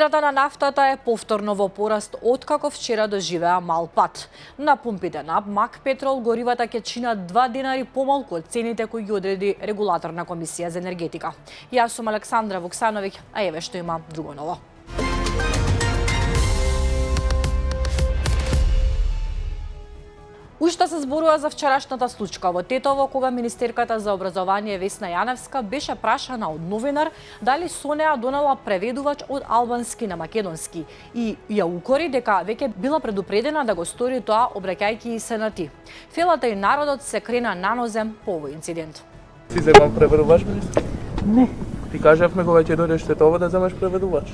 Цената на нафтата е повторно во пораст откако вчера доживеа мал пат. На пумпите на МАК Петрол горивата ќе чинат 2 денари помалку од цените кои ги одреди регулаторна комисија за енергетика. Јас сум Александра Вуксановиќ, а еве што има друго ново. Уште се зборува за вчерашната случка во Тетово, кога министерката за образование Весна Јаневска беше прашана од новинар дали со неа донела преведувач од албански на македонски и ја укори дека веќе била предупредена да го стори тоа обраќајќи се на ти. Фелата и народот се крена на нозем по овој инцидент. Си земам преведувач, министр? Не. Ти кажавме кога ќе дојдеш Тетово да земеш преведувач.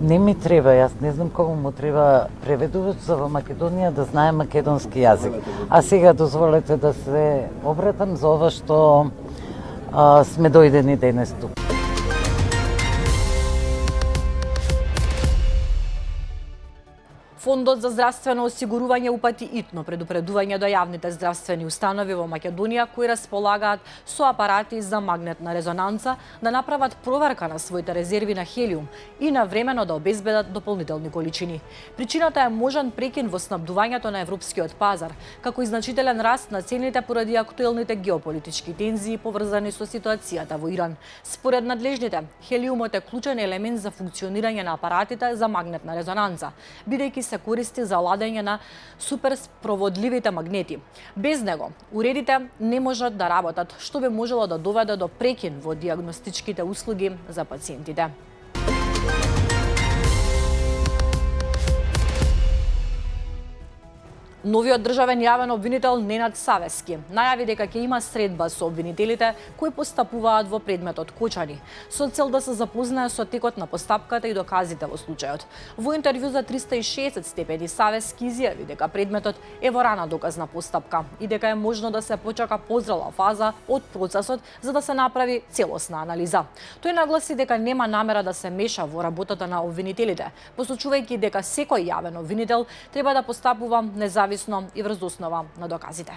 Не ми треба, јас не знам кому му треба преведувач за во Македонија да знае македонски јазик. А сега дозволете да се обратам за ова што сме дојдени денес тук. Фондот за здравствено осигурување упати итно предупредување до јавните здравствени установи во Македонија кои располагаат со апарати за магнетна резонанца да направат проверка на своите резерви на хелиум и навремено да обезбедат дополнителни количини. Причината е можен прекин во снабдувањето на европскиот пазар, како и значителен раст на цените поради актуелните геополитички тензии поврзани со ситуацијата во Иран. Според надлежните, хелиумот е клучен елемент за функционирање на апаратите за магнетна резонанца, бидејќи се користи за ладење на суперспроводливите магнети. Без него, уредите не можат да работат, што би можело да доведе до прекин во дијагностичките услуги за пациентите. Новиот државен јавен обвинител Ненад Савески најави дека ќе има средба со обвинителите кои постапуваат во предметот Кочани, со цел да се запознае со текот на постапката и доказите во случајот. Во интервју за 360 степени Савески изјави дека предметот е во рана доказна постапка и дека е можно да се почака позрела фаза од процесот за да се направи целосна анализа. Тој нагласи дека нема намера да се меша во работата на обвинителите, посочувајќи дека секој јавен обвинител треба да постапува независно и врз основа на доказите.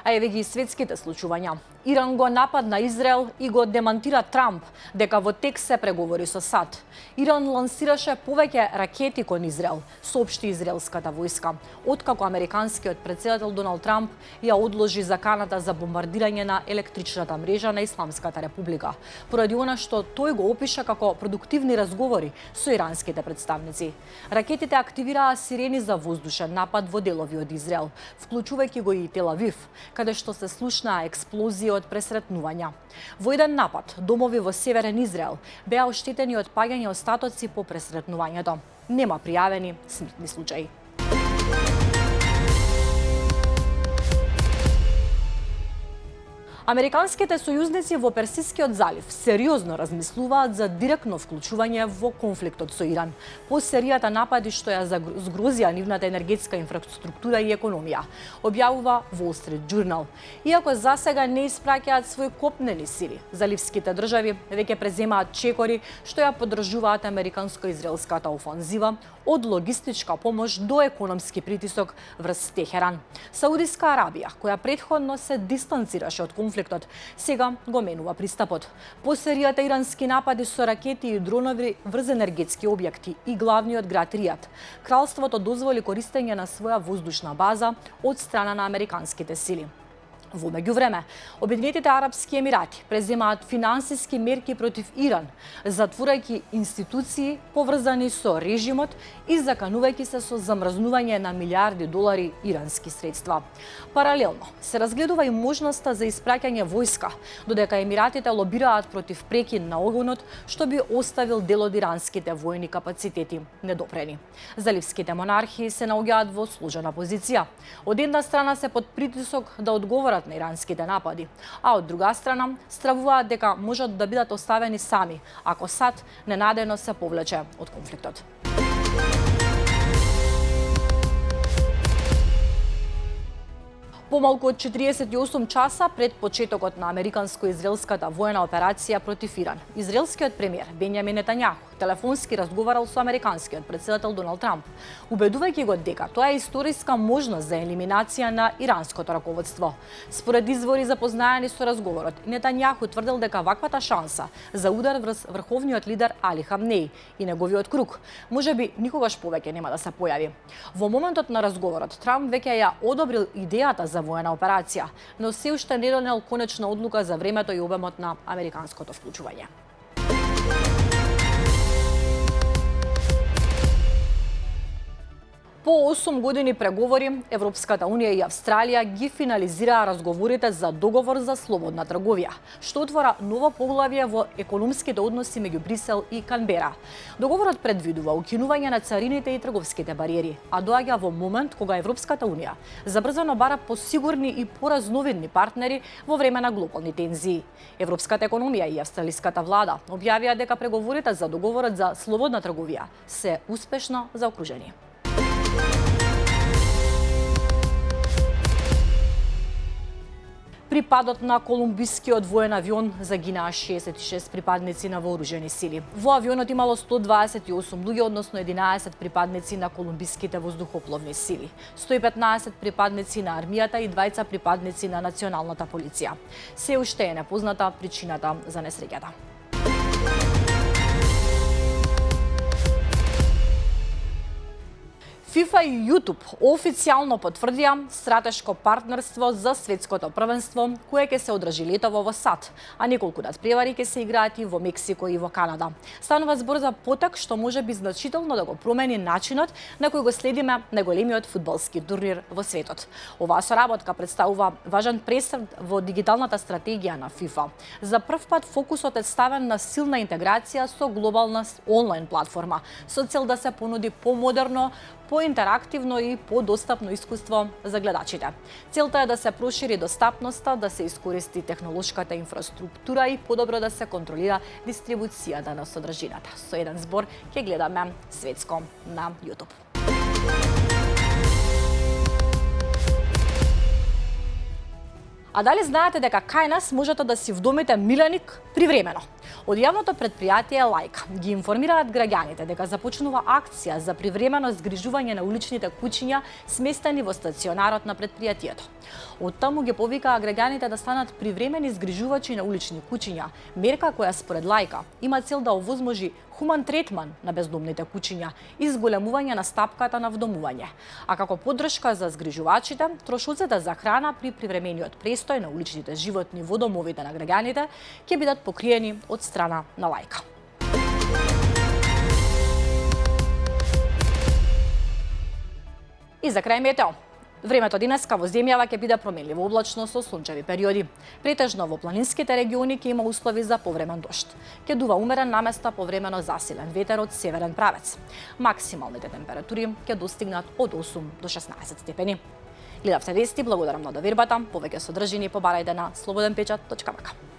А еве ги светските случувања. Иран го нападна Израел и го демантира Трамп дека во тек се преговори со САД. Иран лансираше повеќе ракети кон Израел, соопшти израелската војска, откако американскиот претседател Доналд Трамп ја одложи заканата за бомбардирање на електричната мрежа на Исламската република, поради она што тој го опиша како продуктивни разговори со иранските представници. Ракетите активираа сирени за воздушен напад во делови од Израел, вклучувајќи го и Тел Авив, каде што се слушнаа експлозии од пресретнувања. Во еден напад, домови во северен Израел беа оштетени од паѓање остатоци по пресретнувањето. Нема пријавени смртни случаи. Американските сојузници во Персискиот залив сериозно размислуваат за директно вклучување во конфликтот со Иран по серијата напади што ја згрозија нивната енергетска инфраструктура и економија, објавува Wall Street Journal. Иако засега не испраќаат свои копнени сили, заливските држави веќе преземаат чекори што ја поддржуваат американско-израелската офанзива од логистичка помош до економски притисок врз Техеран. Саудиска Арабија, која претходно се дистанцираше од конфликтот, сега го менува пристапот. По серијата ирански напади со ракети и дронови врз енергетски објекти и главниот град Ријад, кралството дозволи користење на своја воздушна база од страна на американските сили. Во меѓувреме, Обединетите Арапски Емирати преземаат финансиски мерки против Иран, затворајќи институции поврзани со режимот и заканувајќи се со замрзнување на милиарди долари ирански средства. Паралелно, се разгледува и можноста за испраќање војска, додека Емиратите лобираат против прекин на огнот, што би оставил дел од иранските војни капацитети недопрени. Заливските монархии се наоѓаат во сложена позиција. Од една страна се под притисок да одговорат на иранските напади, а од друга страна стравуваат дека можат да бидат оставени сами ако САД ненадено се повлече од конфликтот. Помалку од 48 часа пред почетокот на американско-израелската воена операција против Иран, израелскиот премиер Бенјамин Нетањаху телефонски разговарал со американскиот претседател Доналд Трамп, убедувајќи го дека тоа е историска можност за елиминација на иранското раководство. Според извори запознаени со разговорот, Нетањаху тврдел дека ваквата шанса за удар врз врховниот лидер Али Хамнеи и неговиот круг можеби никогаш повеќе нема да се појави. Во моментот на разговорот, Трамп веќе ја одобрил идејата за воена операција, но се уште не донел конечна одлука за времето и обемот на американското вклучување. По 8 години преговори, Европската Унија и Австралија ги финализираа разговорите за договор за слободна трговија, што отвора ново поглавје во економските односи меѓу Брисел и Канбера. Договорот предвидува укинување на царините и трговските бариери, а доаѓа во момент кога Европската Унија забрзано бара посигурни и поразновидни партнери во време на глобални тензии. Европската економија и австралиската влада објавија дека преговорите за договорот за слободна трговија се успешно заокружени. При падот на колумбискиот воен авион загинаа 66 припадници на вооружени сили. Во авионот имало 128 луѓе, односно 11 припадници на колумбиските воздухопловни сили, 115 припадници на армијата и 2 припадници на националната полиција. Се уште е непозната причината за несреќата. FIFA и YouTube официјално потврдија стратешко партнерство за светското првенство, кое ќе се одржи летово во САД, а неколку надпревари ќе се играат и во Мексико и во Канада. Станува збор за потек што може би значително да го промени начинот на кој го следиме најголемиот фудбалски турнир во светот. Оваа соработка представува важен престрд во дигиталната стратегија на FIFA. За прв пат фокусот е ставен на силна интеграција со глобална онлайн платформа, со цел да се понуди помодерно, поинтерактивно и подостапно искуство за гледачите. Целта е да се прошири достапноста, да се искористи технолошката инфраструктура и подобро да се контролира дистрибуцијата на содржината. Со еден збор ќе гледаме светско на YouTube. А дали знаете дека кај нас можете да си вдомите миленик привремено? Од јавното предпријатие Лајка ги информираат граѓаните дека започнува акција за привремено згрижување на уличните куќиња сместени во стационарот на предпријатието. Од таму ги повикаа граѓаните да станат привремени згрижувачи на улични куќиња, мерка која според Лајка има цел да овозможи хуман третман на бездомните куќиња и зголемување на стапката на вдомување. А како поддршка за згрижувачите, трошоците за храна при привремениот престој на уличните животни во домовите на граѓаните ќе бидат покриени од страна на Лајка. И за крај метео. Времето денеска во земјава ќе биде променливо облачно со сончеви периоди. Претежно во планинските региони ќе има услови за повремен дожд. Ќе дува умерен наместа повремено засилен ветер од северен правец. Максималните температури ќе достигнат од 8 до 16 степени. Гледавте вести, благодарам на довербата. Повеќе содржини побарајте на slobodnpečat.mk.